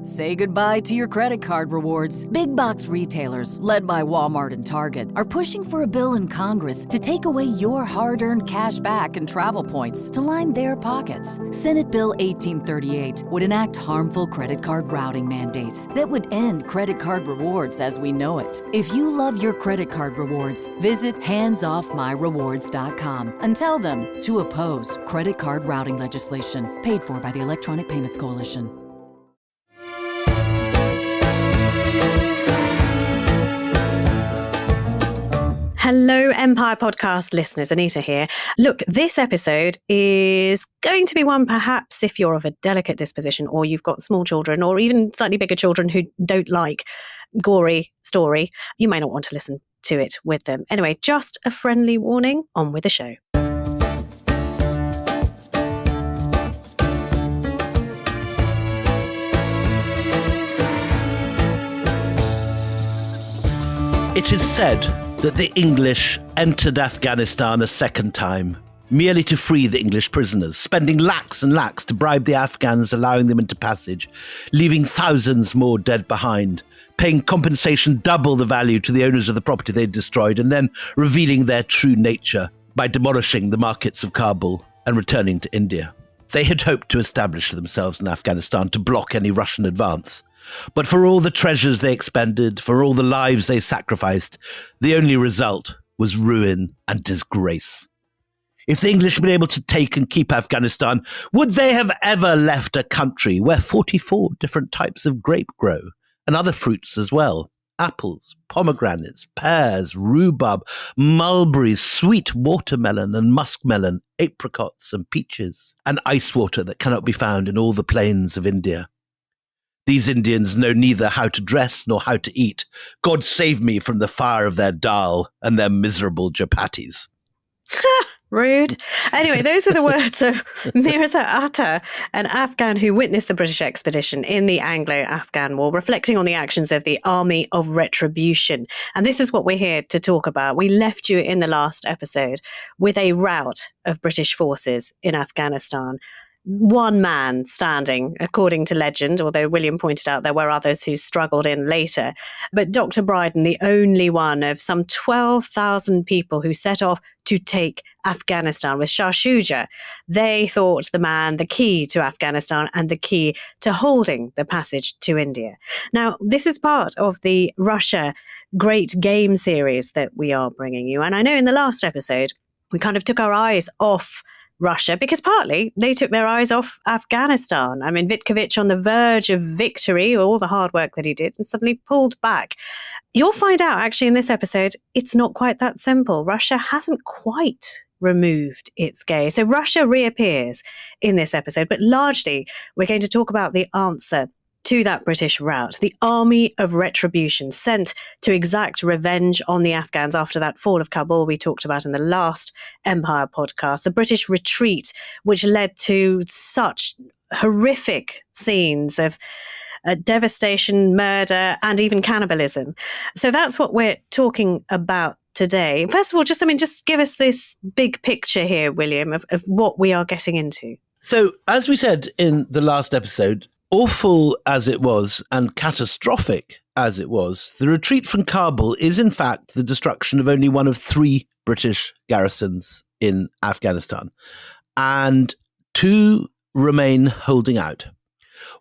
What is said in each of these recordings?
Say goodbye to your credit card rewards. Big box retailers, led by Walmart and Target, are pushing for a bill in Congress to take away your hard-earned cash back and travel points to line their pockets. Senate Bill 1838 would enact harmful credit card routing mandates that would end credit card rewards as we know it. If you love your credit card rewards, visit handsoffmyrewards.com and tell them to oppose credit card routing legislation paid for by the Electronic Payments Coalition. Hello, Empire Podcast listeners. Anita here. Look, this episode is going to be one perhaps if you're of a delicate disposition or you've got small children or even slightly bigger children who don't like gory story, you may not want to listen to it with them. Anyway, just a friendly warning, on with the show. It is said that the English entered Afghanistan a second time, merely to free the English prisoners, spending lakhs and lakhs to bribe the Afghans, allowing them into passage, leaving thousands more dead behind, paying compensation double the value to the owners of the property they'd destroyed, and then revealing their true nature by demolishing the markets of Kabul and returning to India. They had hoped to establish themselves in Afghanistan to block any Russian advance. But for all the treasures they expended, for all the lives they sacrificed, the only result was ruin and disgrace. If the English had been able to take and keep Afghanistan, would they have ever left a country where 44 different types of grape grow, and other fruits as well? Apples, pomegranates, pears, rhubarb, mulberries, sweet watermelon and muskmelon, apricots and peaches, and ice water that cannot be found in all the plains of India. These Indians know neither how to dress nor how to eat. God save me from the fire of their dal and their miserable chapatis. Rude. Anyway, those are the words of Mirza Atta, an Afghan who witnessed the British expedition in the Anglo-Afghan War, reflecting on the actions of the Army of Retribution. And this is what we're here to talk about. We left you in the last episode with a rout of British forces in Afghanistan. One man standing, according to legend, although William pointed out there were others who struggled in later. But Dr. Brydon, the only one of some 12,000 people who set off to take Afghanistan with Shah Shuja. They thought the man the key to Afghanistan and the key to holding the passage to India. Now, this is part of the Russia Great Game series that we are bringing you. And I know in the last episode, we kind of took our eyes off Russia, because partly they took their eyes off Afghanistan. I mean, Vitkovich on the verge of victory, all the hard work that he did, and suddenly pulled back. You'll find out, actually, in this episode, it's not quite that simple. Russia hasn't quite removed its gaze. So Russia reappears in this episode, but largely we're going to talk about the answer to that British rout, the Army of Retribution, sent to exact revenge on the Afghans after that fall of Kabul we talked about in the last Empire podcast, the British retreat, which led to such horrific scenes of devastation, murder, and even cannibalism. So that's what we're talking about today. First of all, just give us this big picture here, William, of what we are getting into. So, as we said in the last episode, awful as it was and catastrophic as it was, the retreat from Kabul is in fact the destruction of only one of 3 British garrisons in Afghanistan. And 2 remain holding out.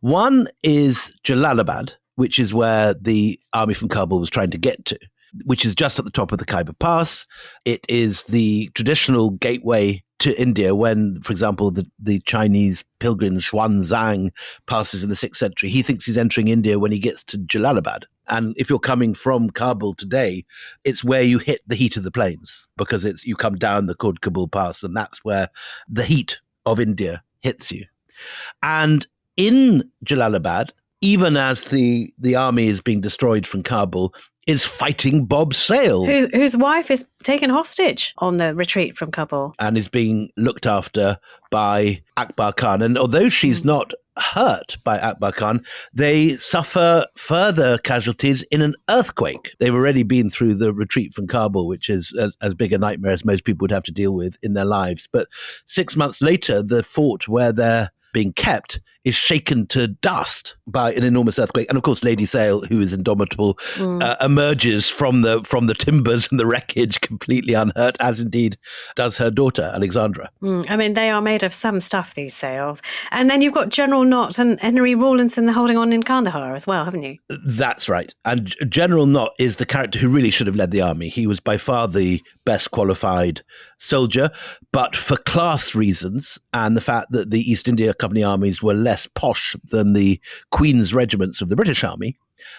One is Jalalabad, which is where the army from Kabul was trying to get to, which is just at the top of the Khyber Pass. It is the traditional gateway to India when, for example, the Chinese pilgrim Xuanzang passes in the 6th century. He thinks he's entering India when he gets to Jalalabad. And if you're coming from Kabul today, it's where you hit the heat of the plains, because you come down the Kabul Pass, and that's where the heat of India hits you. And in Jalalabad, even as the army is being destroyed from Kabul, is fighting Bob Sale, whose wife is taken hostage on the retreat from Kabul and is being looked after by Akbar Khan. And although she's not hurt by Akbar Khan, they suffer further casualties in an earthquake. They've already been through the retreat from Kabul, which is as big a nightmare as most people would have to deal with in their lives. But 6 months later, the fort where they're being kept is shaken to dust by an enormous earthquake. And of course, Lady Sale, who is indomitable, emerges from the timbers and the wreckage completely unhurt, as indeed does her daughter, Alexandra. I mean, they are made of some stuff, these sails. And then you've got General Knott and Henry Rawlinson holding on in Kandahar as well, haven't you? That's right. And General Knott is the character who really should have led the army. He was by far the best qualified soldier, but for class reasons and the fact that the East India Company armies were less posh than the Queen's regiments of the British Army,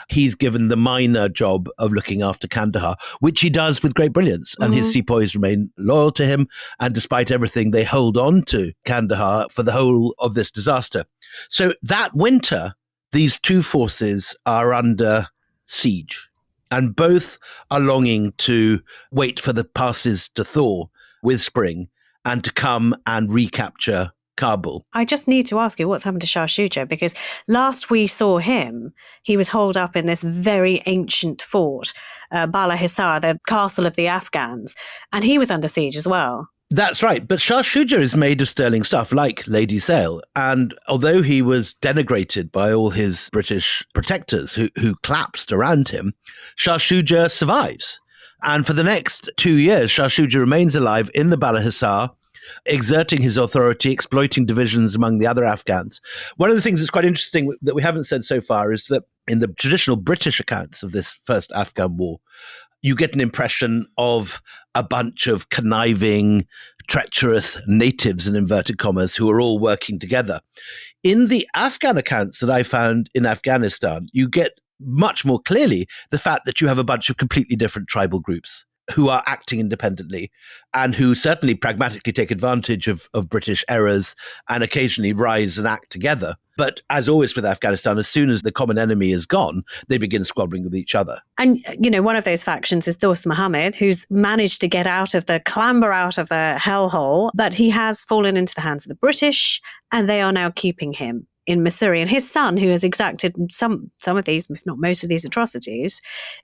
he's given the minor job of looking after Kandahar, which he does with great brilliance. And his sepoys remain loyal to him. And despite everything, they hold on to Kandahar for the whole of this disaster. So that winter, these two forces are under siege. And both are longing to wait for the passes to thaw with spring and to come and recapture Kabul. I just need to ask you what's happened to Shah Shuja, because last we saw him, he was holed up in this very ancient fort, Bala Hissar, the castle of the Afghans, and he was under siege as well. That's right. But Shah Shuja is made of sterling stuff, like Lady Sale. And although he was denigrated by all his British protectors who collapsed around him, Shah Shuja survives. And for the next 2 years, Shah Shuja remains alive in the Bala Hissar, exerting his authority, exploiting divisions among the other Afghans. One of the things that's quite interesting that we haven't said so far is that in the traditional British accounts of this first Afghan war, you get an impression of a bunch of conniving, treacherous natives, in inverted commas, who are all working together. In the Afghan accounts that I found in Afghanistan, you get much more clearly the fact that you have a bunch of completely different tribal groups who are acting independently and who certainly pragmatically take advantage of British errors and occasionally rise and act together. But as always with Afghanistan, as soon as the common enemy is gone, they begin squabbling with each other. And, you know, one of those factions is Dost Mohammad, who's managed to clamber out of the hellhole, but he has fallen into the hands of the British, and they are now keeping him in Missouri. And his son, who has exacted some of these, if not most of these atrocities,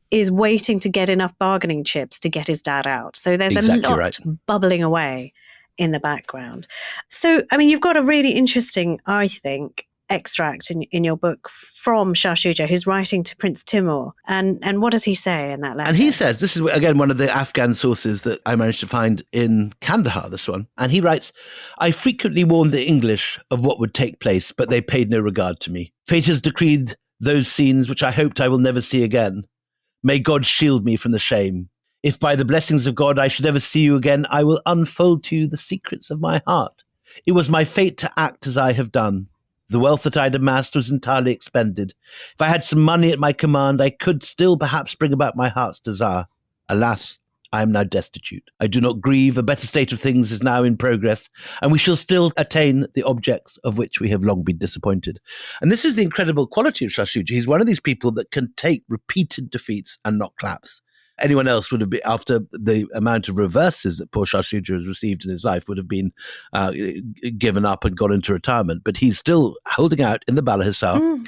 is waiting to get enough bargaining chips to get his dad out. So there's a lot bubbling away in the background. So, I mean, you've got a really interesting, I think, extract in your book from Shah Shuja, who's writing to Prince Timur. And what does he say in that letter? And he says, this is, again, one of the Afghan sources that I managed to find in Kandahar, this one. And he writes, "I frequently warned the English of what would take place, but they paid no regard to me. Fate has decreed those scenes which I hoped I will never see again. May God shield me from the shame. If by the blessings of God I should ever see you again, I will unfold to you the secrets of my heart. It was my fate to act as I have done. The wealth that I'd amassed was entirely expended. If I had some money at my command, I could still perhaps bring about my heart's desire. Alas, I am now destitute. I do not grieve. A better state of things is now in progress, and we shall still attain the objects of which we have long been disappointed." And this is the incredible quality of Shah Shuja. He's one of these people that can take repeated defeats and not collapse. Anyone else would have been, after the amount of reverses that poor Shah Shuja has received in his life, would have been given up and gone into retirement. But he's still holding out in the Bala Hissar.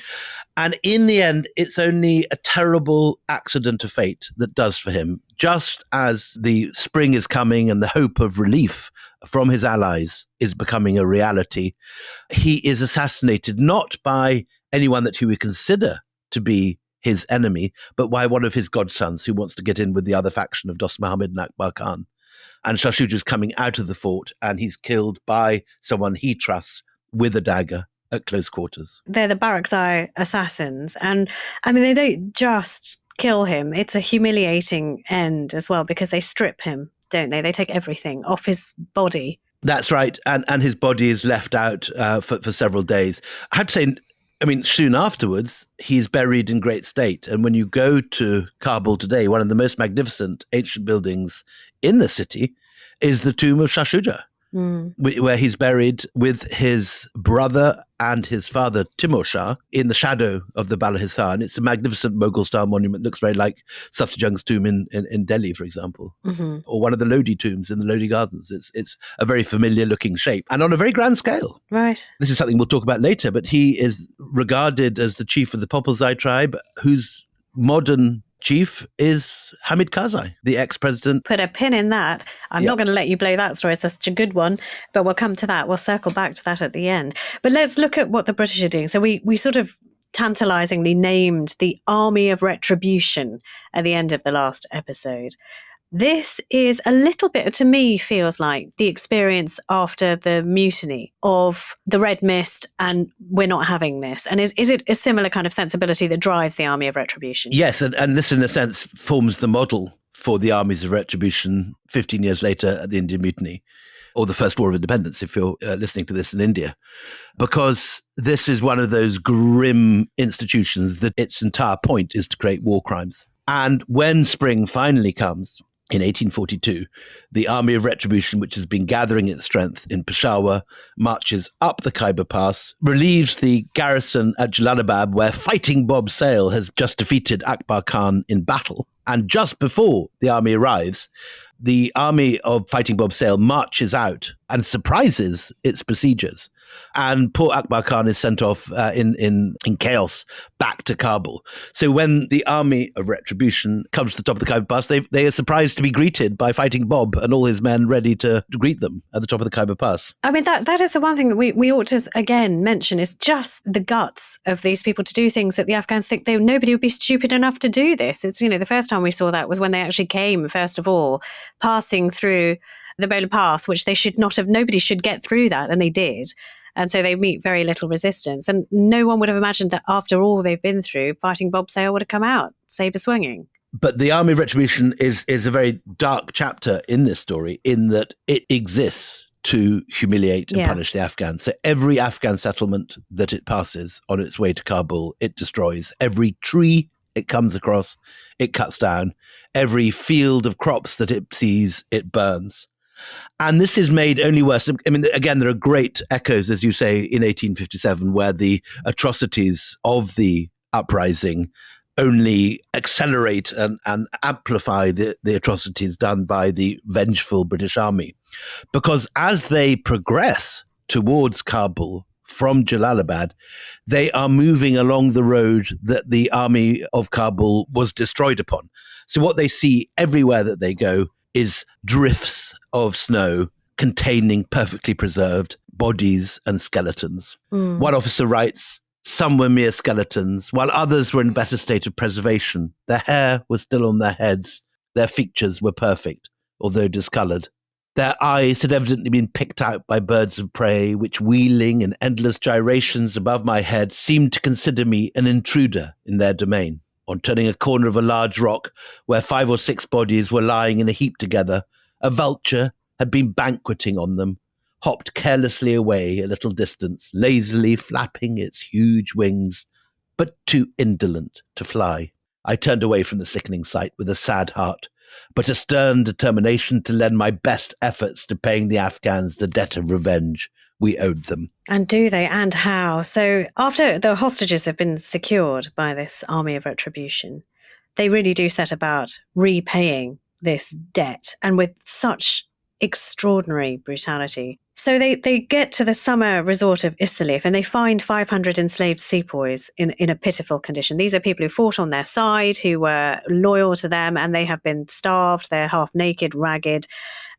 And in the end, it's only a terrible accident of fate that does for him. Just as the spring is coming and the hope of relief from his allies is becoming a reality, he is assassinated not by anyone that he would consider to be his enemy, but by one of his godsons who wants to get in with the other faction of Dost Mohammad and Akbar Khan. And Shah Shuja is coming out of the fort and he's killed by someone he trusts with a dagger at close quarters. They're the Barakzai assassins. And I mean, they don't just kill him. It's a humiliating end as well, because they strip him, don't they? They take everything off his body. That's right. And his body is left out for several days. I have to say, I mean, soon afterwards, he's buried in great state. And when you go to Kabul today, one of the most magnificent ancient buildings in the city is the tomb of Shah Shuja, where he's buried with his brother and his father, Timur Shah, in the shadow of the Bala Hissar. And it's a magnificent Mughal-style monument. It looks very like Safdarjung's tomb in Delhi, for example, or one of the Lodi tombs in the Lodi Gardens. It's a very familiar-looking shape and on a very grand scale. Right. This is something we'll talk about later, but he is regarded as the chief of the Popelzai tribe, whose modern chief is Hamid Karzai, the ex-president. Put a pin in that. I'm not going to let you blow that story. It's such a good one, but we'll come to that. We'll circle back to that at the end. But let's look at what the British are doing. So we sort of tantalizingly named the Army of Retribution at the end of the last episode. This is a little bit, to me, feels like the experience after the mutiny of the Red Mist and we're not having this. And is it a similar kind of sensibility that drives the Army of Retribution? Yes, and this, in a sense, forms the model for the armies of retribution 15 years later at the Indian Mutiny, or the First War of Independence, if you're listening to this in India, because this is one of those grim institutions that its entire point is to create war crimes. And when spring finally comes, in 1842, the Army of Retribution, which has been gathering its strength in Peshawar, marches up the Khyber Pass, relieves the garrison at Jalalabad, where Fighting Bob Sale has just defeated Akbar Khan in battle. And just before the army arrives, the army of Fighting Bob Sale marches out and surprises its besiegers. And poor Akbar Khan is sent off in chaos back to Kabul. So when the Army of Retribution comes to the top of the Khyber Pass, they are surprised to be greeted by Fighting Bob and all his men ready to greet them at the top of the Khyber Pass. I mean, that is the one thing that we ought to, again, mention is just the guts of these people to do things that the Afghans think nobody would be stupid enough to do this. It's, the first time we saw that was when they actually came, first of all, passing through the Bola Pass, which they should not have, nobody should get through that, and they did. And so they meet very little resistance. And no one would have imagined that after all they've been through, Fighting Bob Sale would have come out, sabre swinging. But the Army of Retribution is a very dark chapter in this story, in that it exists to humiliate and punish the Afghans. So every Afghan settlement that it passes on its way to Kabul, it destroys. Every tree it comes across, it cuts down. Every field of crops that it sees, it burns. And this is made only worse. I mean, again, there are great echoes, as you say, in 1857, where the atrocities of the uprising only accelerate and amplify the atrocities done by the vengeful British Army. Because as they progress towards Kabul from Jalalabad, they are moving along the road that the army of Kabul was destroyed upon. So what they see everywhere that they go is drifts of snow containing perfectly preserved bodies and skeletons. One officer writes, some were mere skeletons, while others were in better state of preservation. Their hair was still on their heads. Their features were perfect, although discoloured. Their eyes had evidently been picked out by birds of prey, which, wheeling in endless gyrations above my head, seemed to consider me an intruder in their domain. On turning a corner of a large rock, where 5 or 6 bodies were lying in a heap together, a vulture had been banqueting on them, hopped carelessly away a little distance, lazily flapping its huge wings, but too indolent to fly. I turned away from the sickening sight with a sad heart, but a stern determination to lend my best efforts to paying the Afghans the debt of revenge we owed them. And do they, and how? So after the hostages have been secured by this Army of Retribution, they really do set about repaying this debt, and with such extraordinary brutality. So they get to the summer resort of Istalif and they find 500 enslaved sepoys in a pitiful condition. These are people who fought on their side, who were loyal to them, and they have been starved. They're half naked, ragged,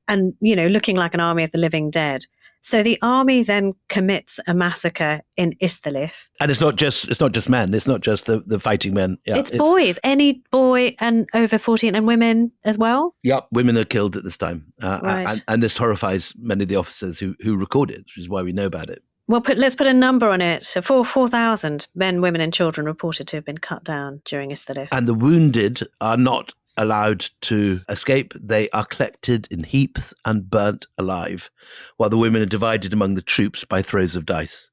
and, looking like an army of the living dead. So the army then commits a massacre in Istalif. And it's not just men. It's not just the fighting men. Yeah, it's boys. Any boy and over 14, and women as well. Yep, women are killed at this time. Right. And this horrifies many of the officers who record it, which is why we know about it. Well, let's put a number on it. So 4,000 men, women and children reported to have been cut down during Istalif. And the wounded are not allowed to escape. They are collected in heaps and burnt alive, while the women are divided among the troops by throws of dice.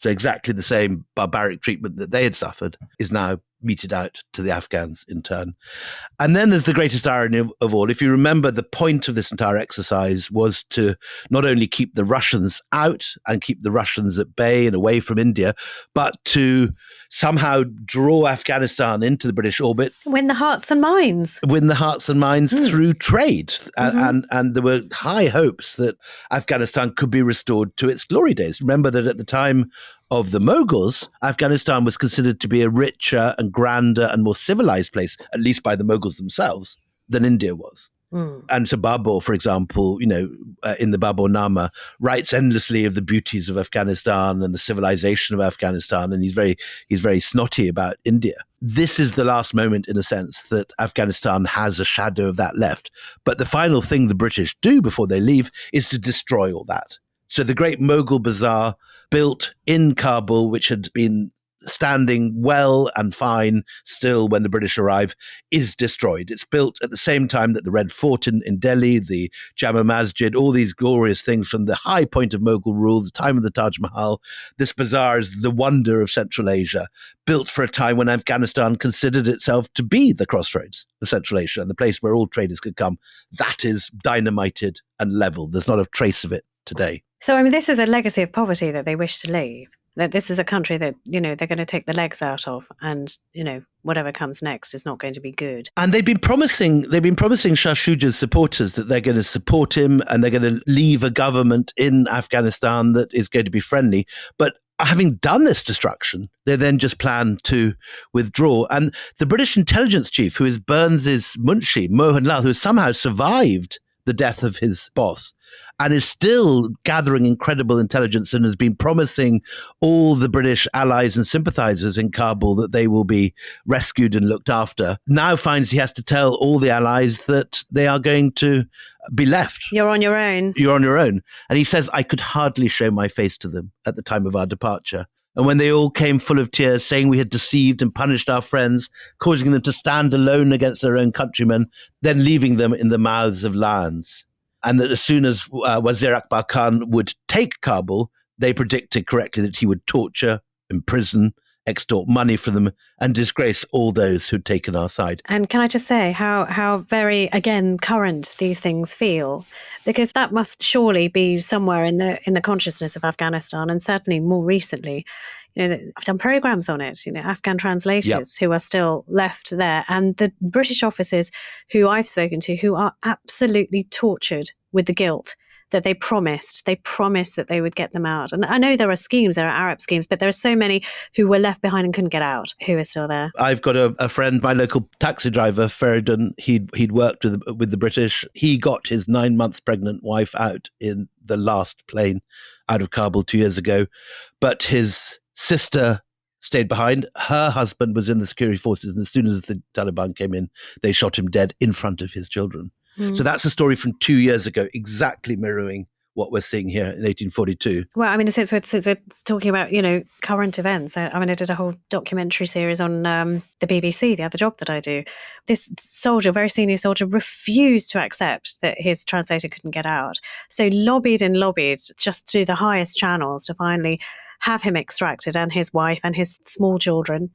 So exactly the same barbaric treatment that they had suffered is now meted out to the Afghans in turn. And then there's the greatest irony of all. If you remember, the point of this entire exercise was to not only keep the Russians out and keep the Russians at bay and away from India, but to somehow draw Afghanistan into the British orbit. Win the hearts and minds. Through trade. And there were high hopes that Afghanistan could be restored to its glory days. Remember that at the time of the Mughals, Afghanistan was considered to be a richer and grander and more civilized place, at least by the Mughals themselves, than India was. And so Babur, for example, in the Baburnama, writes endlessly of the beauties of Afghanistan and the civilization of Afghanistan, and he's very snotty about India. This is the last moment, in a sense, that Afghanistan has a shadow of that left. But the final thing the British do before they leave is to destroy all that. So the great Mughal bazaar built in Kabul, which had been standing well and fine still when the British arrive, is destroyed. It's built at the same time that the Red Fort in Delhi, the Jama Masjid, all these glorious things from the high point of Mughal rule, the time of the Taj Mahal. This bazaar is the wonder of Central Asia, built for a time when Afghanistan considered itself to be the crossroads of Central Asia and the place where all traders could come. That is dynamited and leveled. There's not a trace of it today. So, I mean, this is a legacy of poverty that they wish to leave. That this is a country that, they're going to take the legs out of, and, whatever comes next is not going to be good. And they've been promising Shah Shuja's supporters that they're going to support him and they're going to leave a government in Afghanistan that is going to be friendly. But having done this destruction, they then just plan to withdraw. And the British intelligence chief, who is Burns's Munshi, Mohan Lal, who has somehow survived the death of his boss and is still gathering incredible intelligence and has been promising all the British allies and sympathizers in Kabul that they will be rescued and looked after, now finds he has to tell all the allies that they are going to be left. You're on your own. You're on your own. And he says, I could hardly show my face to them at the time of our departure. And when they all came full of tears, saying we had deceived and punished our friends, causing them to stand alone against their own countrymen, then leaving them in the mouths of lions. And that as soon as Wazir Akbar Khan would take Kabul, they predicted correctly that he would torture, imprison, extort money from them, and disgrace all those who'd taken our side. And can I just say how very, again, current these things feel? Because that must surely be somewhere in the consciousness of Afghanistan, and certainly more recently. I've done programs on it, Afghan translators who are still left there, and the British officers who I've spoken to who are absolutely tortured with the guilt that they promised that they would get them out. And I know there are Arab schemes, but there are so many who were left behind and couldn't get out who are still there. I've got a friend, my local taxi driver, Fearn. He'd worked with the British. He got his 9 months pregnant wife out in the last plane out of Kabul 2 years ago. But his sister stayed behind. Her husband was in the security forces, and as soon as the Taliban came in, they shot him dead in front of his children. So that's a story from 2 years ago, exactly mirroring what we're seeing here in 1842. Well, I mean, since we're talking about, current events, I did a whole documentary series on the BBC, the other job that I do. This soldier, very senior soldier, refused to accept that his translator couldn't get out. So lobbied just through the highest channels to finally have him extracted, and his wife and his small children.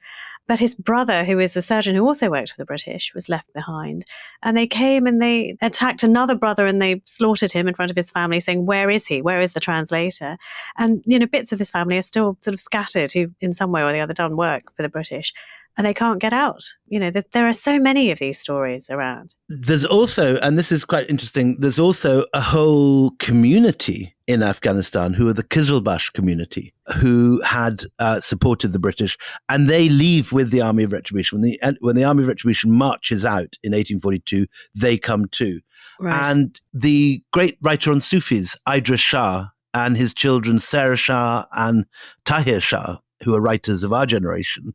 But his brother, who is a surgeon who also worked for the British, was left behind. And they came and they attacked another brother and they slaughtered him in front of his family, saying, where is he? Where is the translator? And, bits of this family are still sort of scattered, who in some way or the other done work for the British. And they can't get out. There are so many of these stories around. There's also, and this is quite interesting, there's also a whole community in Afghanistan who are the Qizilbash community, who had supported the British, and they leave with the Army of Retribution. When the Army of Retribution marches out in 1842, they come too. Right. And the great writer on Sufis, Idris Shah, and his children Sarah Shah and Tahir Shah, who are writers of our generation.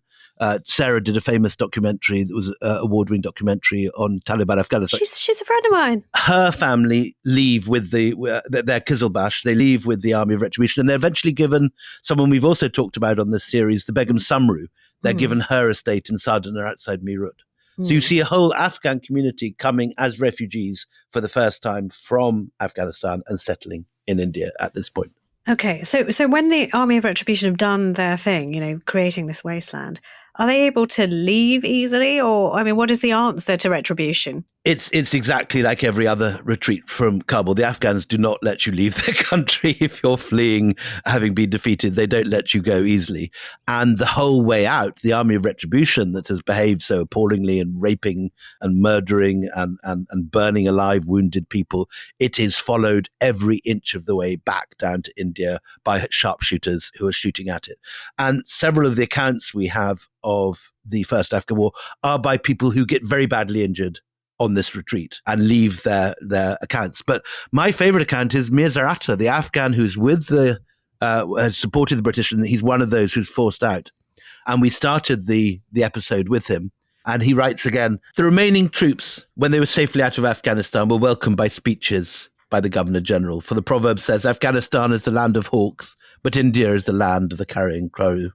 Sarah did a famous documentary that was an award-winning documentary on Taliban Afghanistan. She's a friend of mine. Her family leave with their Qizilbash. They leave with the Army of Retribution, and they're eventually given someone we've also talked about on this series, the Begum Samru. They're given her estate in Sardana outside Meerut. So you see a whole Afghan community coming as refugees for the first time from Afghanistan and settling in India at this point. Okay, so when the Army of Retribution have done their thing, creating this wasteland, are they able to leave easily? Or, what is the answer to retribution? It's exactly like every other retreat from Kabul. The Afghans do not let you leave the country if you're fleeing, having been defeated. They don't let you go easily. And the whole way out, the Army of Retribution that has behaved so appallingly and raping and murdering and burning alive wounded people, it is followed every inch of the way back down to India by sharpshooters who are shooting at it. And several of the accounts we have of the First Afghan War are by people who get very badly injured on this retreat and leave their accounts. But my favorite account is Mirza Atta, the Afghan who's has supported the British, and he's one of those who's forced out. And we started the episode with him. And he writes again, the remaining troops, when they were safely out of Afghanistan, were welcomed by speeches by the Governor General. For the proverb says, Afghanistan is the land of hawks, but India is the land of the carrion crow.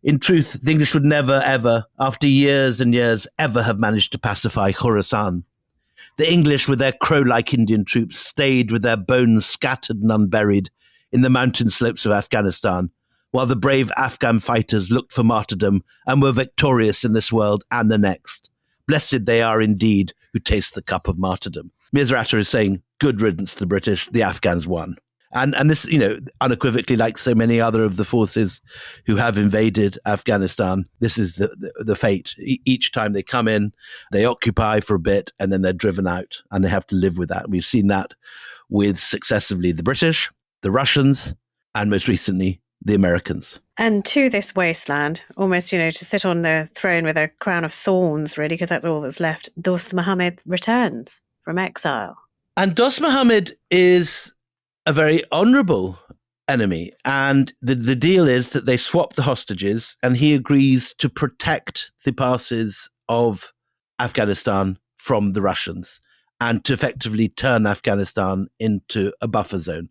In truth, the English would never, ever, after years and years, ever have managed to pacify Khorasan. The English, with their crow-like Indian troops, stayed with their bones scattered and unburied in the mountain slopes of Afghanistan, while the brave Afghan fighters looked for martyrdom and were victorious in this world and the next. Blessed they are indeed who taste the cup of martyrdom. Mirza Atta is saying, good riddance to the British, the Afghans won. And this, unequivocally, like so many other of the forces who have invaded Afghanistan, this is the fate. Each time they come in, they occupy for a bit, and then they're driven out, and they have to live with that. We've seen that with successively the British, the Russians, and most recently, the Americans. And to this wasteland, almost, to sit on the throne with a crown of thorns, really, because that's all that's left, Dost Mohammad returns from exile. And Dost Mohammad is a very honourable enemy. And the deal is that they swap the hostages, and he agrees to protect the passes of Afghanistan from the Russians and to effectively turn Afghanistan into a buffer zone.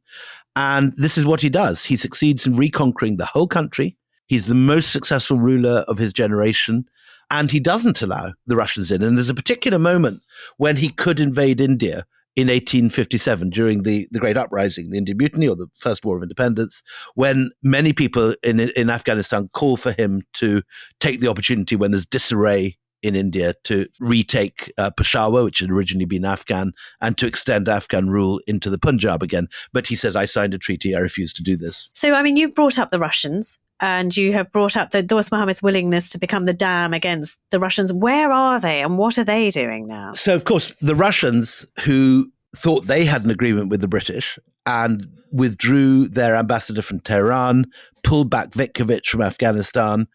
And this is what he does. He succeeds in reconquering the whole country. He's the most successful ruler of his generation, and he doesn't allow the Russians in. And there's a particular moment when he could invade India in 1857, during the Great Uprising, the Indian Mutiny, or the First War of Independence, when many people in Afghanistan call for him to take the opportunity when there's disarray in India to retake Peshawar, which had originally been Afghan, and to extend Afghan rule into the Punjab again. But he says, I signed a treaty, I refuse to do this. So, you've brought up the Russians, and you have brought up the Dost Mohammad's willingness to become the dam against the Russians. Where are they, and what are they doing now? So, of course, the Russians, who thought they had an agreement with the British and withdrew their ambassador from Tehran, pulled back Vitkovich from Afghanistan,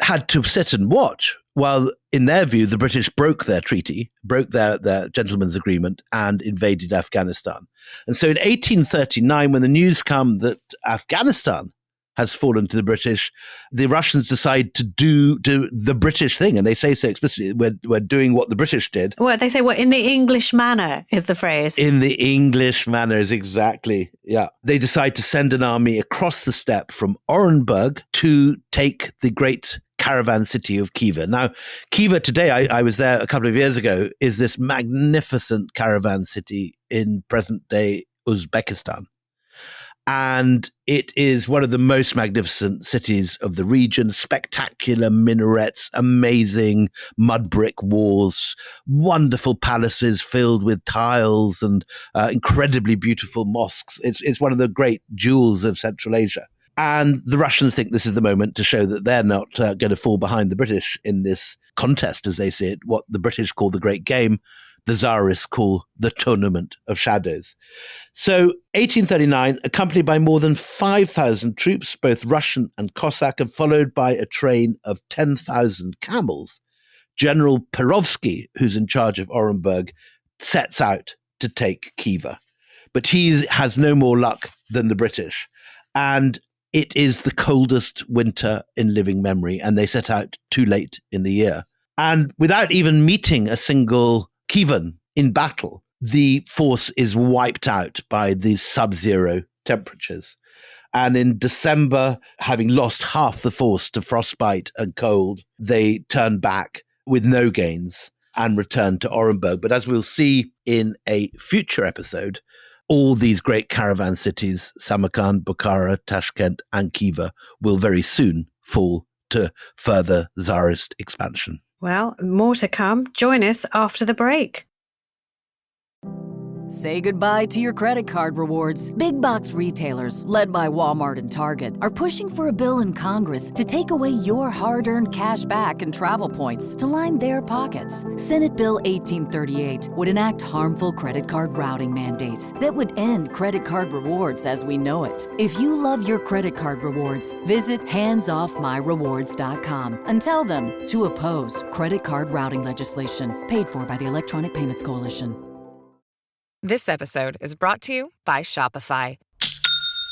had to sit and watch while, in their view, the British broke their treaty, broke their gentleman's agreement, and invaded Afghanistan. And so in 1839, when the news came that Afghanistan has fallen to the British, the Russians decide to do the British thing. And they say so explicitly, we're doing what the British did. Well, they say, in the English manner is the phrase. In the English manner is exactly, yeah. They decide to send an army across the steppe from Orenburg to take the great caravan city of Khyber. Now, Khyber today, I was there a couple of years ago, is this magnificent caravan city in present-day Uzbekistan. And it is one of the most magnificent cities of the region. Spectacular minarets, amazing mud brick walls, wonderful palaces filled with tiles, and incredibly beautiful mosques. It's one of the great jewels of Central Asia. And the Russians think this is the moment to show that they're not going to fall behind the British in this contest, as they see it, what the British call the Great Game, the Tsarists call the Tournament of Shadows. So 1839, accompanied by more than 5,000 troops, both Russian and Cossack, and followed by a train of 10,000 camels, General Perovsky, who's in charge of Orenburg, sets out to take Khyber. But he has no more luck than the British. And it is the coldest winter in living memory, and they set out too late in the year. And without even meeting a single Khyber in battle, the force is wiped out by these sub-zero temperatures. And in December, having lost half the force to frostbite and cold, they turn back with no gains and return to Orenburg. But as we'll see in a future episode, all these great caravan cities, Samarkand, Bukhara, Tashkent, and Khyber, will very soon fall to further Tsarist expansion. Well, more to come. Join us after the break. Say goodbye to your credit card rewards. Big box retailers, led by Walmart and Target, are pushing for a bill in Congress to take away your hard-earned cash back and travel points to line their pockets. Senate Bill 1838 would enact harmful credit card routing mandates that would end credit card rewards as we know it. If you love your credit card rewards, visit handsoffmyrewards.com and tell them to oppose credit card routing legislation paid for by the Electronic Payments Coalition. This episode is brought to you by Shopify.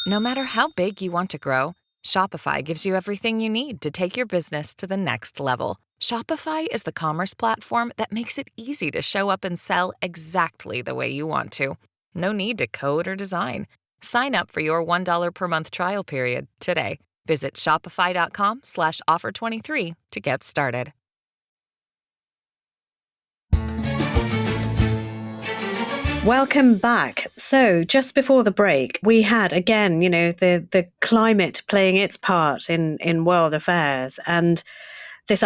No matter how big you want to grow, Shopify gives you everything you need to take your business to the next level. Shopify is the commerce platform that makes it easy to show up and sell exactly the way you want to. No need to code or design. Sign up for your $1 per month trial period today. Visit shopify.com/offer23 to get started. Welcome back. So just before the break, we had, again, the climate playing its part in world affairs, and this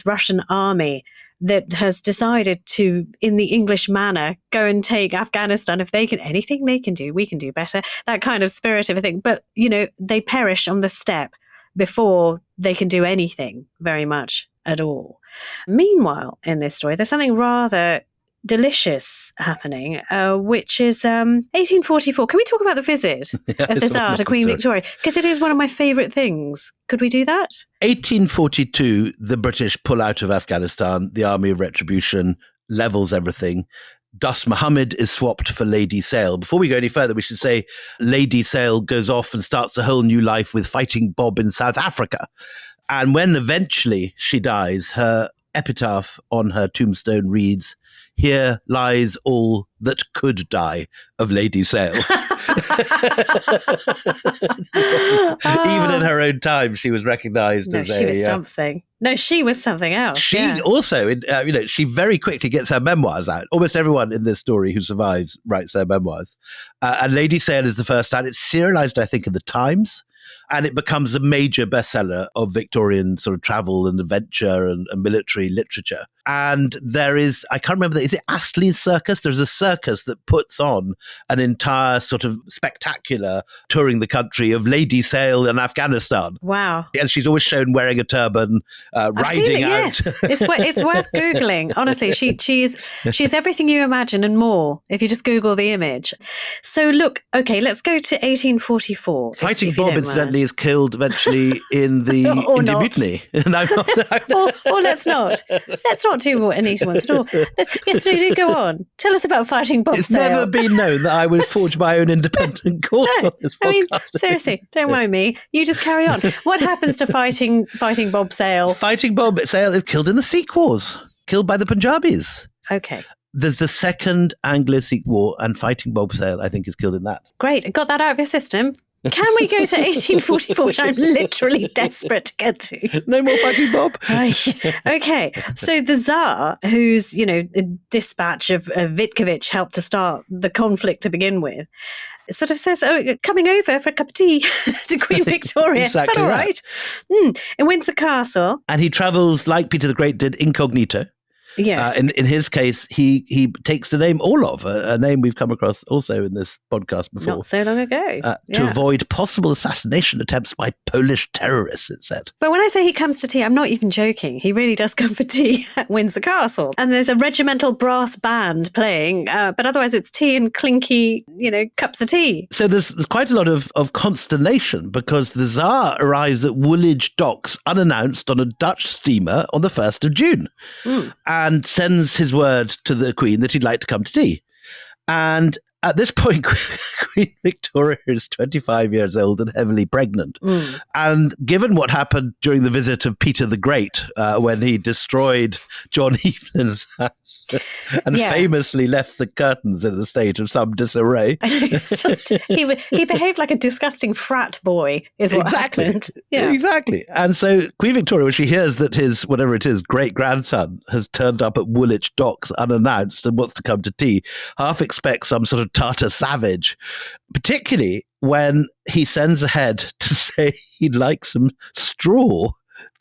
Russian army that has decided to, in the English manner, go and take Afghanistan. If anything they can do, we can do better. That kind of spirit of a thing. But, they perish on the step before they can do anything very much at all. Meanwhile, in this story, there's something rather delicious happening, which is 1844. Can we talk about the visit of the Tsar to Queen Victoria? Because it is one of my favourite things. Could we do that? 1842, the British pull out of Afghanistan. The Army of Retribution levels everything. Dost Mohammad is swapped for Lady Sale. Before we go any further, we should say Lady Sale goes off and starts a whole new life with Fighting Bob in South Africa. And when eventually she dies, her epitaph on her tombstone reads, "Here lies all that could die of Lady Sale." Even in her own time, she was recognised as she was something. No, she was something else. She also, she very quickly gets her memoirs out. Almost everyone in this story who survives writes their memoirs. And Lady Sale is the first time. It's serialised, I think, in the Times. And it becomes a major bestseller of Victorian sort of travel and adventure and military literature. And there is, I can't remember, is it Astley's Circus? There's a circus that puts on an entire sort of spectacular touring the country of Lady Sale in Afghanistan. Wow. And she's always shown wearing a turban, riding out. Yes. It's worth Googling. Honestly, she's everything you imagine and more if you just Google the image. So look, okay, let's go to 1844. Fighting Bob, incidentally, is killed eventually in the Indian Mutiny. No, or let's not. Let's not do what Anita wants to do. Yes, no, go on. Tell us about Fighting Bob It's Sale. never been known that I would forge my own independent course on this podcast. I mean, seriously, don't mind me. You just carry on. What happens to Fighting Bob Sale? Fighting Bob Sale is killed in the Sikh Wars, killed by the Punjabis. Okay. There's the Second Anglo-Sikh War, and Fighting Bob Sale, I think, is killed in that. Great. Got that out of your system. Can we go to 1844, which I'm literally desperate to get to? No more Fighting Bob. Okay. So the Tsar, whose, the dispatch of Vitkovich helped to start the conflict to begin with, sort of says, coming over for a cup of tea to Queen Victoria. Exactly. Is that all right? In Windsor Castle. And he travels, like Peter the Great did, incognito. Yes. In his case, he takes the name Orlov, a name we've come across also in this podcast before. Not so long ago. To avoid possible assassination attempts by Polish terrorists, it said. But when I say he comes to tea, I'm not even joking. He really does come for tea at Windsor Castle. And there's a regimental brass band playing, but otherwise it's tea and clinky, cups of tea. So there's quite a lot of consternation because the Tsar arrives at Woolwich Docks unannounced on a Dutch steamer on the 1st of June. And sends his word to the Queen that he'd like to come to tea. And at this point, Queen Victoria is 25 years old and heavily pregnant. And given what happened during the visit of Peter the Great, when he destroyed John Evelyn's house and famously left the curtains in a state of some disarray. He behaved like a disgusting frat boy, is what happened. Yeah. Exactly. And so Queen Victoria, when she hears that his, whatever it is, great-grandson has turned up at Woolwich Docks unannounced and wants to come to tea, half expects some sort of Tartar savage, particularly when he sends ahead to say he'd like some straw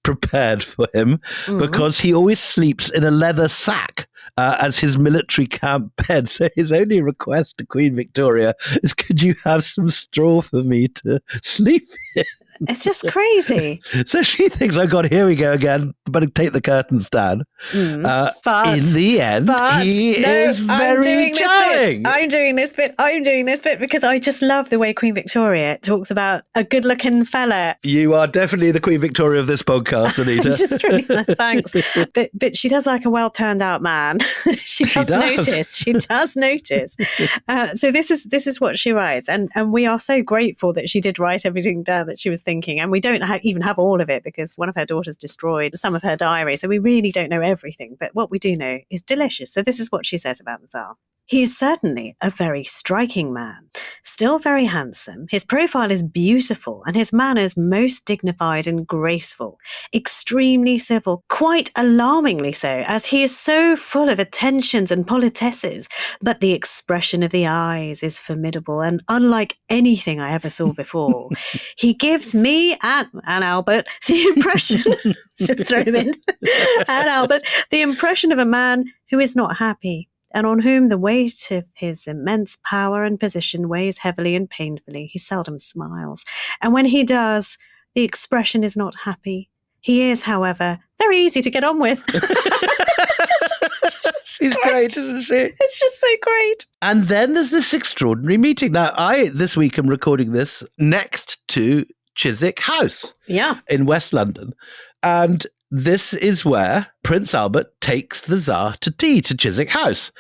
prepared for him because he always sleeps in a leather sack as his military camp bed. So his only request to Queen Victoria is, could you have some straw for me to sleep in? It's just crazy. So she thinks, oh God, here we go again. Better take the curtains down. But in the end, he is very charming. I'm doing this bit because I just love the way Queen Victoria talks about a good-looking fella. You are definitely the Queen Victoria of this podcast, Anita. Just really, thanks. But she does like a well-turned-out man. She does notice. So this is what she writes, and we are so grateful that she did write everything down that she was thinking, and we don't even have all of it because one of her daughters destroyed some of her diary, so we really don't know everything, but what we do know is delicious. So this is what she says about the Tsar. He is certainly a very striking man, still very handsome. His profile is beautiful and his manners most dignified and graceful, extremely civil, quite alarmingly so, as he is so full of attentions and politesses. But the expression of the eyes is formidable and unlike anything I ever saw before. He gives me and Albert the impression, to throw him in, and Albert, the impression of a man who is not happy, and on whom the weight of his immense power and position weighs heavily and painfully. He seldom smiles, and when he does, the expression is not happy. He is, however, very easy to get on with. She's great, isn't she? It's just so great. And then there's this extraordinary meeting. Now, this week, am recording this next to Chiswick House in West London. And this is where Prince Albert takes the Tsar to tea to Chiswick House.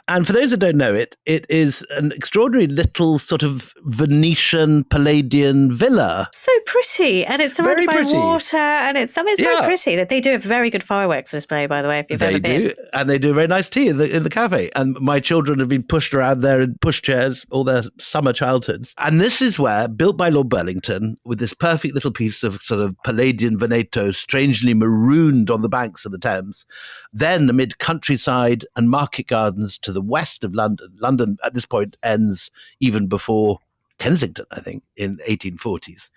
And for those that don't know it, it is an extraordinary little sort of Venetian Palladian villa. So pretty. And it's surrounded by water. And it's very pretty. That they do a very good fireworks display, by the way, if you've ever been. They do. And they do a very nice tea in the cafe. And my children have been pushed around there in pushchairs all their summer childhoods. And this is where, built by Lord Burlington, with this perfect little piece of sort of Palladian Veneto, strangely marooned on the banks of the Thames, then amid countryside and market gardens to the west of London. London at this point ends even before Kensington, I think, in 1840s.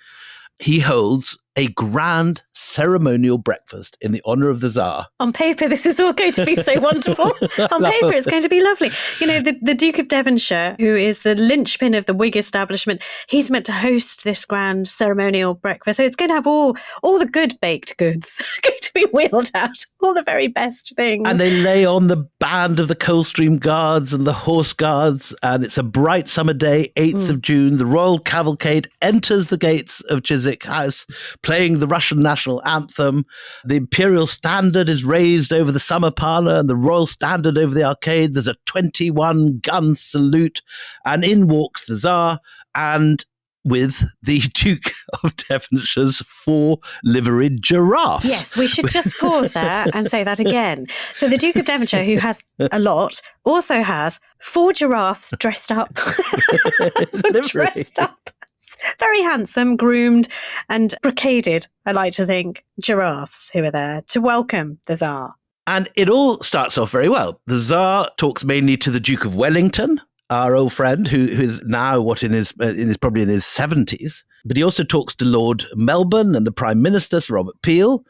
He holds a grand ceremonial breakfast in the honour of the Tsar. On paper, this is all going to be so wonderful. On paper, it's going to be lovely. You know, the Duke of Devonshire, who is the linchpin of the Whig establishment, he's meant to host this grand ceremonial breakfast. So it's going to have all the good baked goods going to be wheeled out, all the very best things. And they lay on the band of the Coldstream Guards and the Horse Guards, and it's a bright summer day, 8th of June. The royal cavalcade enters the gates of Chiswick House, playing the Russian national anthem. The imperial standard is raised over the summer parlour and the royal standard over the arcade. There's a 21-gun salute, and in walks the Tsar, and with the Duke of Devonshire's 4 liveried giraffes. Yes, we should just pause there and say that again. So the Duke of Devonshire, who has a lot, also has 4 giraffes dressed up. Dressed up. Very handsome, groomed and brocaded, I like to think, giraffes who are there to welcome the Tsar. And it all starts off very well. The Tsar talks mainly to the Duke of Wellington, our old friend, who is now probably in his 70s. But he also talks to Lord Melbourne and the Prime Minister, Sir Robert Peel.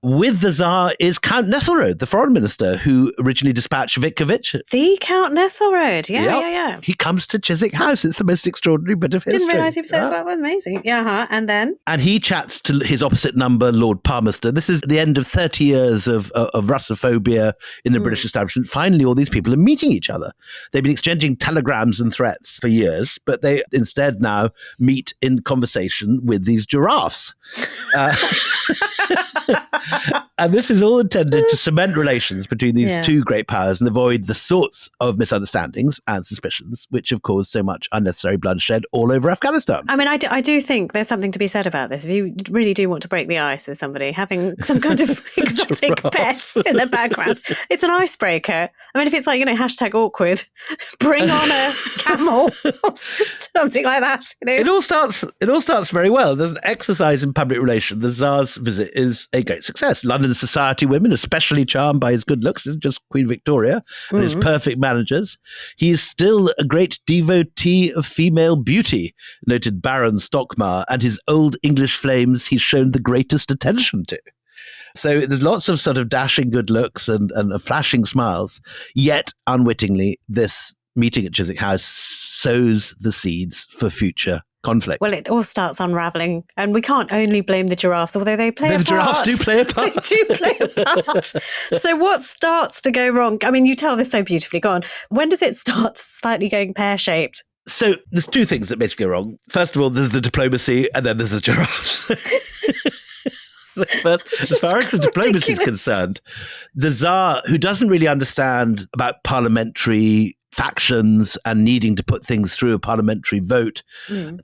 With the Tsar is Count Nesselrode, the foreign minister, who originally dispatched Vitkovich. The Count Nesselrode, yeah. He comes to Chiswick House. It's the most extraordinary bit of history. Didn't realise he was there as well. It was amazing. And then? And he chats to his opposite number, Lord Palmerston. This is the end of 30 years of Russophobia in the British establishment. Finally, all these people are meeting each other. They've been exchanging telegrams and threats for years, but they instead now meet in conversation with these giraffes. And this is all intended to cement relations between these two great powers and avoid the sorts of misunderstandings and suspicions which have caused so much unnecessary bloodshed all over Afghanistan. I mean, I do think there's something to be said about this. If you really do want to break the ice with somebody, having some kind of exotic pet in the background, it's an icebreaker. I mean, if it's like, hashtag awkward, bring on a camel or something like that. It all starts very well. There's an exercise in public relations. The Tsar's visit is a great success. London society women, especially charmed by his good looks, isn't just Queen Victoria and his perfect manners. He is still a great devotee of female beauty, noted Baron Stockmar, and his old English flames he's shown the greatest attention to. So there's lots of sort of dashing good looks and flashing smiles, yet unwittingly, this meeting at Chiswick House sows the seeds for future conflict. Well, it all starts unravelling, and we can't only blame the giraffes, although they play a part. The giraffes do play a part. They do play a part. So what starts to go wrong? I mean, you tell this so beautifully. Go on. When does it start slightly going pear-shaped? So there's two things that basically go wrong. First of all, there's the diplomacy, and then there's the giraffes. First, as far as the diplomacy is concerned, the Tsar, who doesn't really understand about parliamentary factions and needing to put things through a parliamentary vote,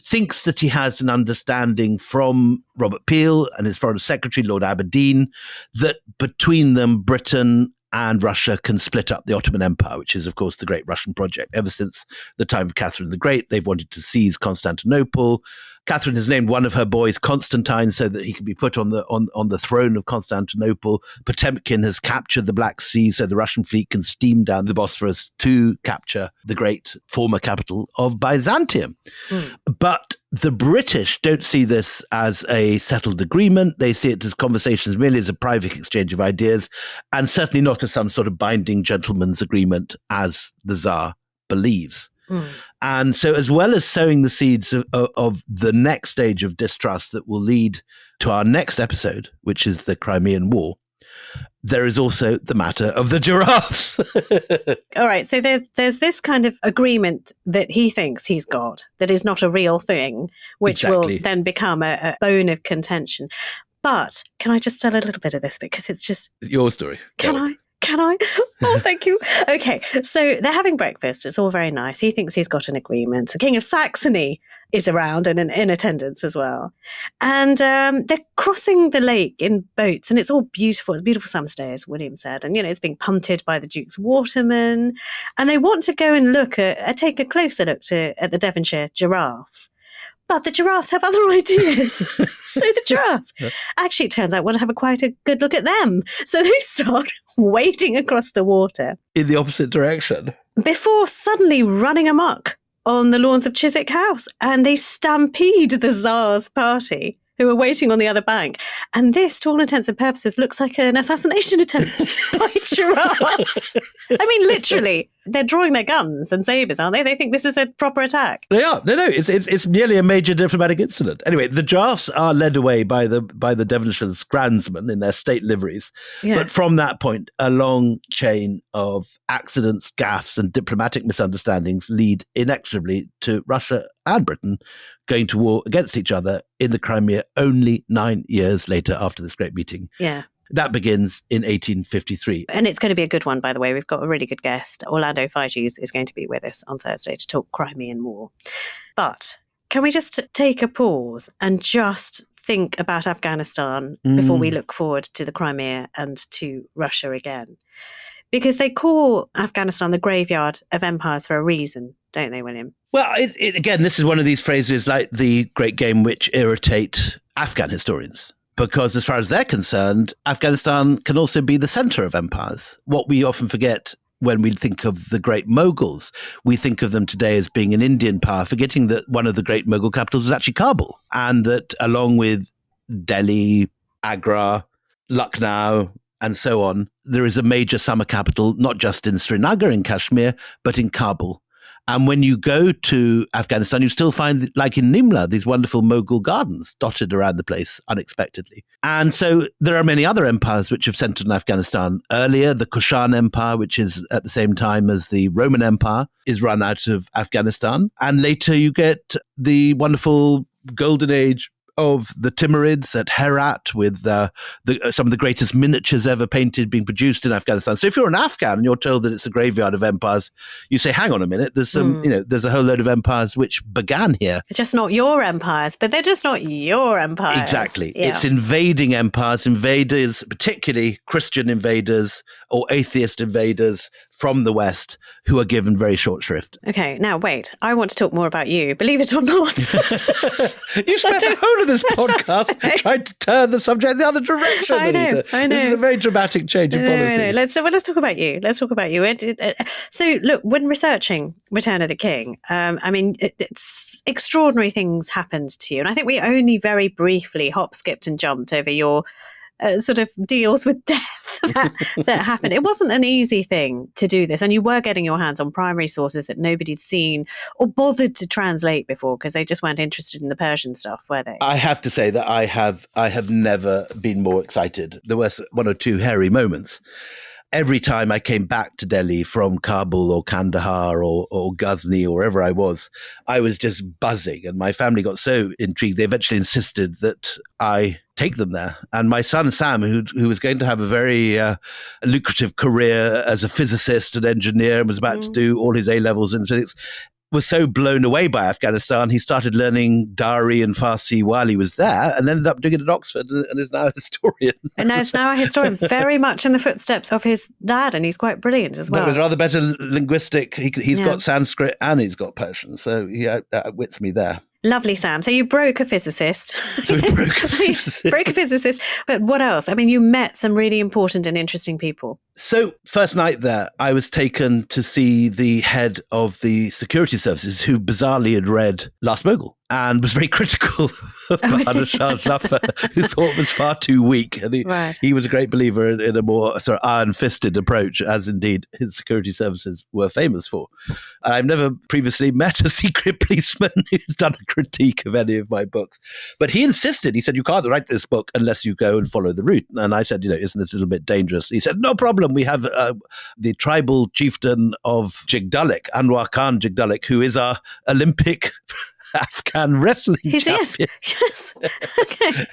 thinks that he has an understanding from Robert Peel and his foreign secretary, Lord Aberdeen, that between them, Britain and Russia can split up the Ottoman Empire, which is, of course, the great Russian project. Ever since the time of Catherine the Great, they've wanted to seize Constantinople. Catherine has named one of her boys Constantine so that he can be put on the throne of Constantinople. Potemkin has captured the Black Sea so the Russian fleet can steam down the Bosphorus to capture the great former capital of Byzantium. But the British don't see this as a settled agreement. They see it as conversations merely as a private exchange of ideas, and certainly not as some sort of binding gentleman's agreement as the Tsar believes. And so, as well as sowing the seeds of the next stage of distrust that will lead to our next episode, which is the Crimean War, there is also the matter of the giraffes. All right, so there's this kind of agreement that he thinks he's got that is not a real thing, which will then become a bone of contention. But can I just tell a little bit of this, because it's just your story? Can I? Oh, thank you. Okay, so they're having breakfast. It's all very nice. He thinks he's got an agreement. The King of Saxony is around and in attendance as well. And they're crossing the lake in boats, and it's all beautiful. It's a beautiful summer's day, as William said. And, it's being punted by the Duke's watermen. And they want to go and take a closer look at the Devonshire giraffes. But the giraffes have other ideas. So the giraffes actually, it turns out, want to have quite a good look at them. So they start wading across the water in the opposite direction before suddenly running amok on the lawns of Chiswick House. And they stampede the Tsar's party, who are waiting on the other bank. And this, to all intents and purposes, looks like an assassination attempt by giraffes. I mean, literally, they're drawing their guns and sabers, aren't they? They think this is a proper attack. They are. No, it's nearly a major diplomatic incident. Anyway, the giraffes are led away by the Devonshire's grandsmen in their state liveries. Yeah. But from that point, a long chain of accidents, gaffes, and diplomatic misunderstandings lead inexorably to Russia and Britain going to war against each other in the Crimea only 9 years later after this great meeting. Yeah. That begins in 1853. And it's going to be a good one, by the way. We've got a really good guest. Orlando Figes is going to be with us on Thursday to talk Crimean War. But can we just take a pause and just think about Afghanistan before we look forward to the Crimea and to Russia again? Because they call Afghanistan the graveyard of empires for a reason, don't they, William? Well, again, this is one of these phrases like the great game which irritate Afghan historians. Because as far as they're concerned, Afghanistan can also be the center of empires. What we often forget when we think of the great Mughals, we think of them today as being an Indian power, forgetting that one of the great Mughal capitals was actually Kabul. And that along with Delhi, Agra, Lucknow, and so on, there is a major summer capital, not just in Srinagar in Kashmir, but in Kabul. And when you go to Afghanistan, you still find, like in Nimla, these wonderful Mughal gardens dotted around the place unexpectedly. And so there are many other empires which have centered in Afghanistan earlier. The Kushan Empire, which is at the same time as the Roman Empire, is run out of Afghanistan. And later you get the wonderful golden age of the Timurids at Herat, with some of the greatest miniatures ever painted being produced in Afghanistan. So if you're an Afghan and you're told that it's a graveyard of empires, you say, hang on a minute, there's there's a whole load of empires which began here. They're just not your empires, but they're just not your empires. Exactly. Yeah. It's invading empires, invaders, particularly Christian invaders or atheist invaders from the West, who are given very short shrift. Okay, now wait. I want to talk more about you, believe it or not. You spent the whole of this podcast trying to turn the subject the other direction. I know. This is a very dramatic change in policy. No. Let's talk about you. So look, when researching Return of the King, it's extraordinary things happened to you. And I think we only very briefly skipped and jumped over your sort of deals with death that happened. It wasn't an easy thing to do this. And you were getting your hands on primary sources that nobody'd seen or bothered to translate before because they just weren't interested in the Persian stuff, were they? I have to say that I have never been more excited. There were one or two hairy moments. Every time I came back to Delhi from Kabul or Kandahar or Ghazni or wherever I was just buzzing. And my family got so intrigued, they eventually insisted that I take them there. And my son, Sam, who was going to have a very lucrative career as a physicist and engineer and was about to do all his A-levels in physics, was so blown away by Afghanistan, he started learning Dari and Farsi while he was there and ended up doing it at Oxford and is now a historian. And now is now a historian, very much in the footsteps of his dad, and he's quite brilliant as well. But with rather better linguistic, he's got Sanskrit and he's got Persian, so he outwits me there. Lovely, Sam. So you broke a physicist. So we broke a physicist. Broke a physicist. But what else? I mean, you met some really important and interesting people. So first night there, I was taken to see the head of the security services who bizarrely had read Last Mughal and was very critical of Bahadur Shah Zafar, who thought it was far too weak. And he was a great believer in a more sort of iron-fisted approach, as indeed his security services were famous for. I've never previously met a secret policeman who's done a critique of any of my books. But he insisted, he said, you can't write this book unless you go and follow the route. And I said, isn't this a little bit dangerous? He said, no problem. We have the tribal chieftain of Jigdalik, Anwar Khan Jigdalik, who is our Olympic Afghan wrestling champion. Yes. Okay.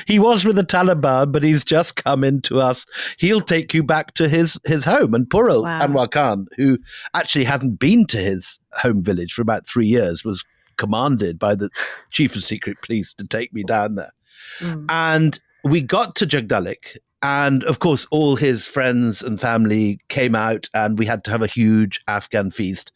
He was with the Taliban, but he's just come into us. He'll take you back to his home. And poor old Anwar Khan, who actually hadn't been to his home village for about 3 years, was commanded by the chief of secret police to take me down there. And we got to Jagdalik, and of course all his friends and family came out, and we had to have a huge Afghan feast.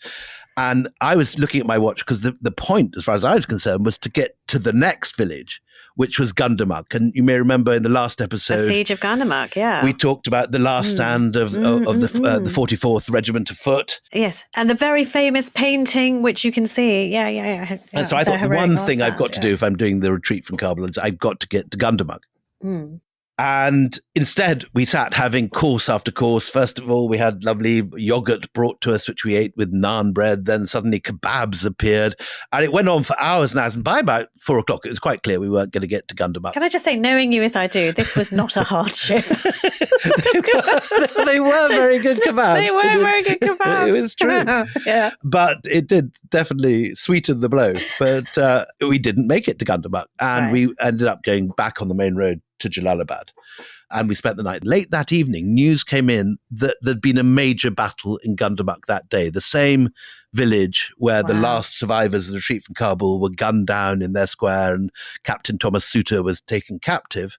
And I was looking at my watch because the point, as far as I was concerned, was to get to the next village, which was Gandamak. And you may remember in the last episode, the Siege of Gandamak, we talked about the last stand of the 44th Regiment of Foot. Yes, and the very famous painting, which you can see. Yeah. And so I thought the one thing I've got to do if I'm doing the retreat from Kabul is I've got to get to Gandamak. And instead, we sat having course after course. First of all, we had lovely yogurt brought to us, which we ate with naan bread. Then suddenly kebabs appeared. And it went on for hours and hours. And by about 4 o'clock, it was quite clear we weren't going to get to Gandamak. Can I just say, knowing you as I do, this was not a hardship. They were very good kebabs. They were very good kebabs. It was true. Yeah. But it did definitely sweeten the blow. But we didn't make it to Gandamak. And we ended up going back on the main road to Jalalabad. And we spent the night. Late that evening, news came in that there'd been a major battle in Gandamak that day. The same village where the last survivors of the retreat from Kabul were gunned down in their square and Captain Thomas Suter was taken captive.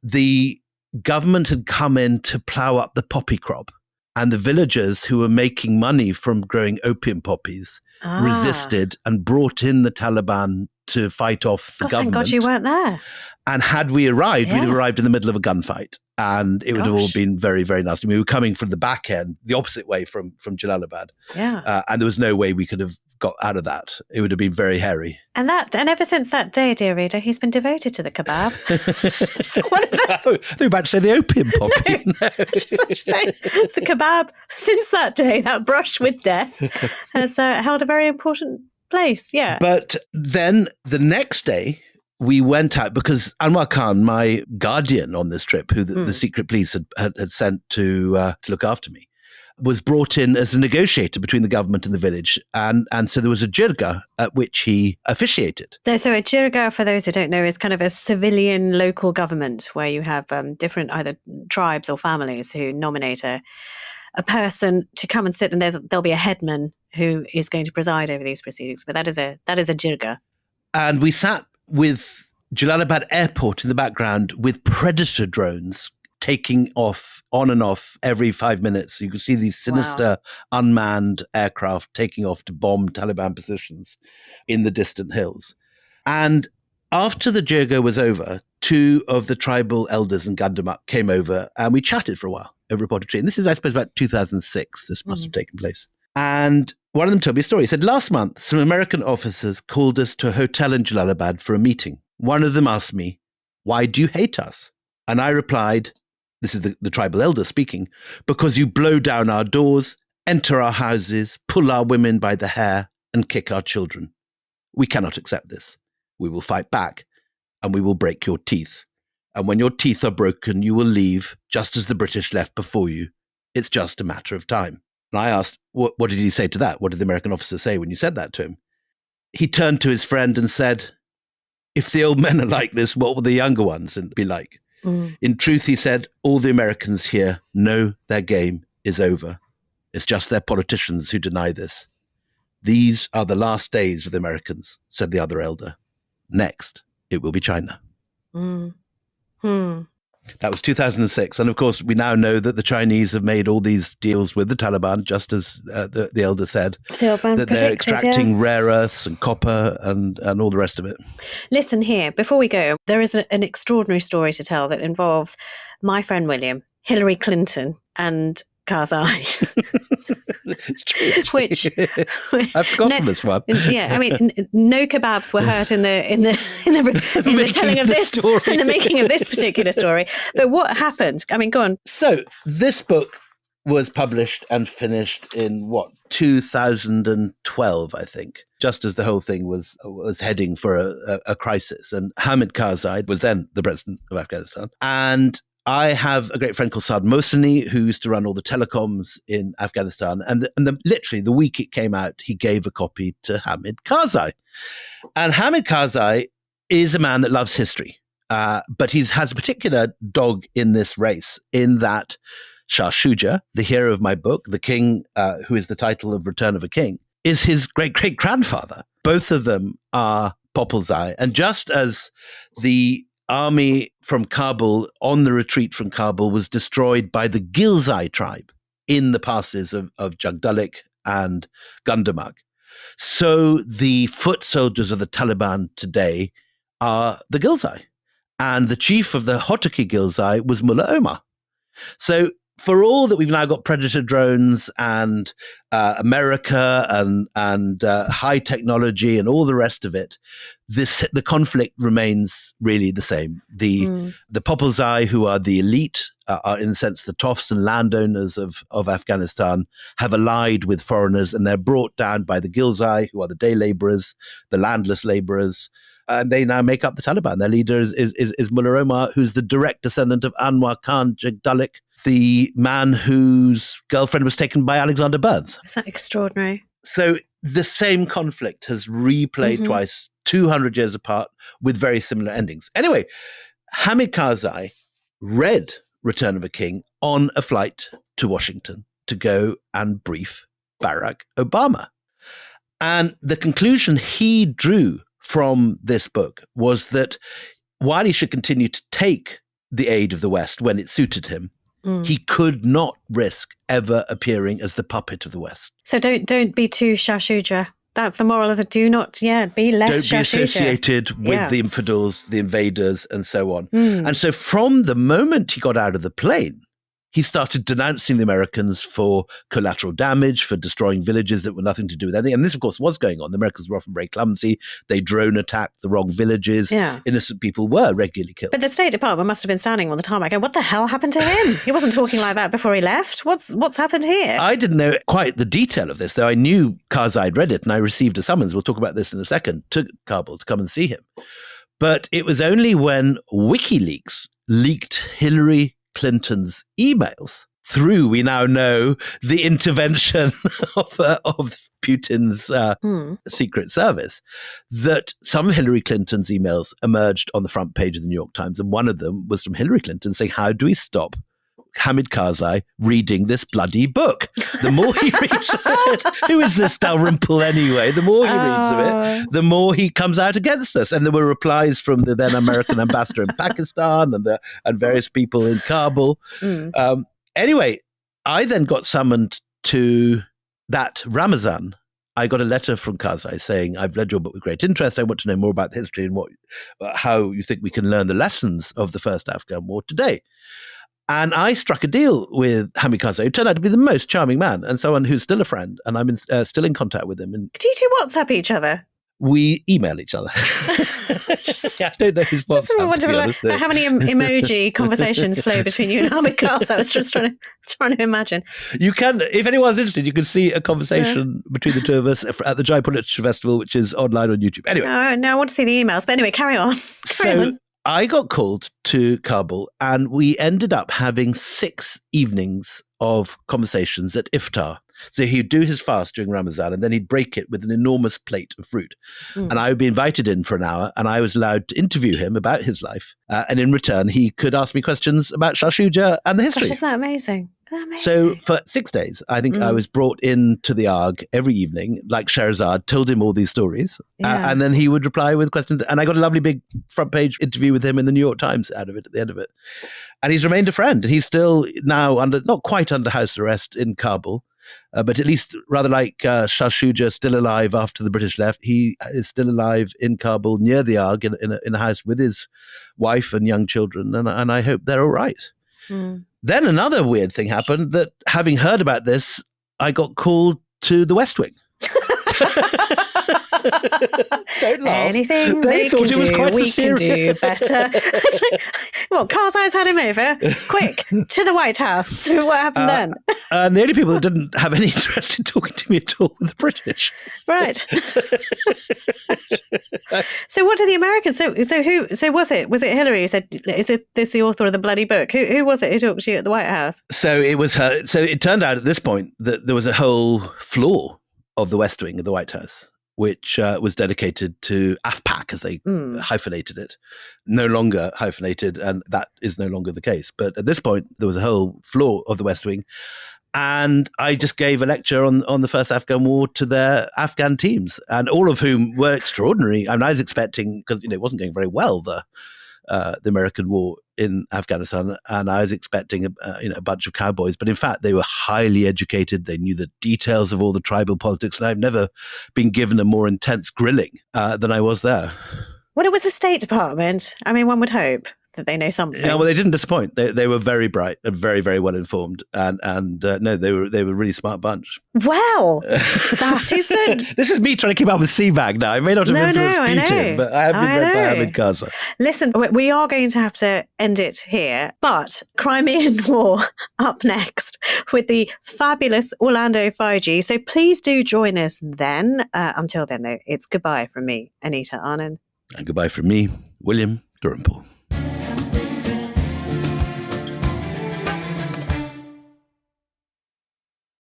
The government had come in to plough up the poppy crop. And the villagers who were making money from growing opium poppies resisted and brought in the Taliban to fight off the government. Thank God you weren't there. And had we arrived, we'd have arrived in the middle of a gunfight. And it would have all been very, very nasty. We were coming from the back end, the opposite way from Jalalabad. Yeah. And there was no way we could have got out of that. It would have been very hairy. And ever since that day, dear reader, he's been devoted to the kebab. So what I thought you were about to say the opium poppy. No. Just say the kebab, since that day, that brush with death, has held a very important place. Yeah. But then the next day, we went out because Anwar Khan, my guardian on this trip, who the secret police had sent to look after me, was brought in as a negotiator between the government and the village. And so there was a jirga at which he officiated. So a jirga, for those who don't know, is kind of a civilian local government where you have different either tribes or families who nominate a person to come and sit, and there'll be a headman who is going to preside over these proceedings. But that is a jirga. And we sat with Jalalabad Airport in the background with Predator drones taking off on and off every 5 minutes. You could see these sinister unmanned aircraft taking off to bomb Taliban positions in the distant hills. And after the jirga was over, 2 of the tribal elders in Gandamak came over and we chatted for a while over a pot of tea. And this is, I suppose, about 2006. This must have taken place. And one of them told me a story. He said, last month, some American officers called us to a hotel in Jalalabad for a meeting. One of them asked me, why do you hate us? And I replied, this is the tribal elder speaking, because you blow down our doors, enter our houses, pull our women by the hair, and kick our children. We cannot accept this. We will fight back, and we will break your teeth. And when your teeth are broken, you will leave, just as the British left before you. It's just a matter of time. And I asked, what did he say to that? What did the American officer say when you said that to him? He turned to his friend and said, if the old men are like this, what will the younger ones be like? In truth, he said, all the Americans here know their game is over. It's just their politicians who deny this. These are the last days of the Americans, said the other elder. Next, it will be China. That was 2006. And of course, we now know that the Chinese have made all these deals with the Taliban, just as the elder said, that they're extracting rare earths and copper and all the rest of it. Listen here, before we go, there is an extraordinary story to tell that involves my friend William, Hillary Clinton, and Karzai. It's true. Which I've forgotten this one. Yeah, I mean, no kebabs were hurt in the telling of this, in the making of this particular story. But what happened? I mean, go on. So this book was published and finished in 2012, I think, just as the whole thing was heading for a crisis. And Hamid Karzai was then the president of Afghanistan, and I have a great friend called Saad Mohseni who used to run all the telecoms in Afghanistan. And literally the week it came out, he gave a copy to Hamid Karzai. And Hamid Karzai is a man that loves history, but he has a particular dog in this race, in that Shah Shuja, the hero of my book, the king, who is the title of Return of a King, is his great-great-grandfather. Both of them are Popelzai. And just as the army from Kabul, on the retreat from Kabul, was destroyed by the Ghilzai tribe in the passes of Jagdalik and Gundamuk, so the foot soldiers of the Taliban today are the Ghilzai. And the chief of the Hotaki Ghilzai was Mullah Omar. So for all that we've now got predator drones and America and high technology and all the rest of it, the conflict remains really the same. The Popelzai, who are the elite, are in a sense the toffs and landowners of Afghanistan, have allied with foreigners, and they're brought down by the Ghilzai, who are the day laborers, the landless laborers. And they now make up the Taliban. Their leader is Mullah Omar, who's the direct descendant of Anwar Khan Jagdalik, the man whose girlfriend was taken by Alexander Burns. Is that extraordinary? So the same conflict has replayed twice, 200 years apart, with very similar endings. Anyway, Hamid Karzai read Return of a King on a flight to Washington to go and brief Barack Obama. And the conclusion he drew from this book was that while he should continue to take the aid of the West when it suited him, he could not risk ever appearing as the puppet of the West. So don't be too Shah Shuja. That's the moral of the be less Shah Shuja. Don't be associated with the infidels, the invaders, and so on. And so from the moment he got out of the plane, he started denouncing the Americans for collateral damage, for destroying villages that were nothing to do with anything. And this, of course, was going on. The Americans were often very clumsy. They drone attacked the wrong villages. Yeah. Innocent people were regularly killed. But the State Department must have been standing on the tarmac going, what the hell happened to him? He wasn't talking like that before he left. What's happened here? I didn't know quite the detail of this, though I knew Karzai had read it, and I received a summons, we'll talk about this in a second, to Kabul to come and see him. But it was only when WikiLeaks leaked Hillary Clinton's emails through, we now know, the intervention of Putin's Secret Service, that some of Hillary Clinton's emails emerged on the front page of the New York Times. And one of them was from Hillary Clinton saying, how do we stop Hamid Karzai reading this bloody book? The more he reads of it, who is this Dalrymple anyway? The more he reads of it, the more he comes out against us. And there were replies from the then American ambassador in Pakistan and various people in Kabul. Anyway, I then got summoned to that Ramazan. I got a letter from Karzai saying, I've read your book with great interest. I want to know more about the history and how you think we can learn the lessons of the First Afghan War today. And I struck a deal with Hamid Karzai, who turned out to be the most charming man and someone who's still a friend. And I'm still in contact with him. And do you two WhatsApp each other? We email each other. I don't know his WhatsApp, to be honest. How many emoji conversations flow between you and Ahmed Cars? I was just trying to imagine. You can, if anyone's interested, you can see a conversation between the two of us at the Jaipur Literature Festival, which is online on YouTube. Anyway. No, I want to see the emails. But anyway, carry on. I got called to Kabul, and we ended up having 6 evenings of conversations at iftar. So he'd do his fast during Ramadan, and then he'd break it with an enormous plate of fruit. And I would be invited in for an hour, and I was allowed to interview him about his life. And in return, he could ask me questions about Shah Shuja and the history. Gosh, isn't that amazing? So for 6 days, I think I was brought into the Arg every evening, like Sherazad, told him all these stories. And then he would reply with questions. And I got a lovely big front page interview with him in the New York Times out of it at the end of it. And he's remained a friend. And he's still now not quite under house arrest in Kabul, but at least rather like Shah Shuja, still alive after the British left. He is still alive in Kabul near the Arg in a house with his wife and young children. And I hope they're all right. Then another weird thing happened that, having heard about this, I got called to the West Wing. Don't laugh. Anything they can do, we can do better. Well, Karzai's had him over. Quick, to the White House. So what happened then? And the only people that didn't have any interest in talking to me at all were the British. Right. So what did the Americans? So was it Hillary who said, "Is this the author of the bloody book"? Who was it who talked to you at the White House? So it was her. So it turned out at this point that there was a whole floor of the West Wing of the White House, which was dedicated to AFPAC, as they hyphenated it. No longer hyphenated, and that is no longer the case. But at this point, there was a whole floor of the West Wing. And I just gave a lecture on the First Afghan War to their Afghan teams, and all of whom were extraordinary. I mean, I was expecting, because it wasn't going very well, the American war in Afghanistan, and I was expecting a bunch of cowboys, but in fact they were highly educated. They knew the details of all the tribal politics, and I've never been given a more intense grilling than I was there. Well, it was the State Department. I mean, one would hope that they know something. Yeah, well, they didn't disappoint. They were very bright and very, very well informed, and no, they were a really smart bunch. Well, that is it. This is me trying to keep up with Seabag now. I may not have influenced Putin, but I have been read by Ahmed Karzai. Listen, we are going to have to end it here, but Crimean War up next with the fabulous Orlando 5G. So please do join us then. Until then, though, it's goodbye from me, Anita Anand. And goodbye from me, William Davenport.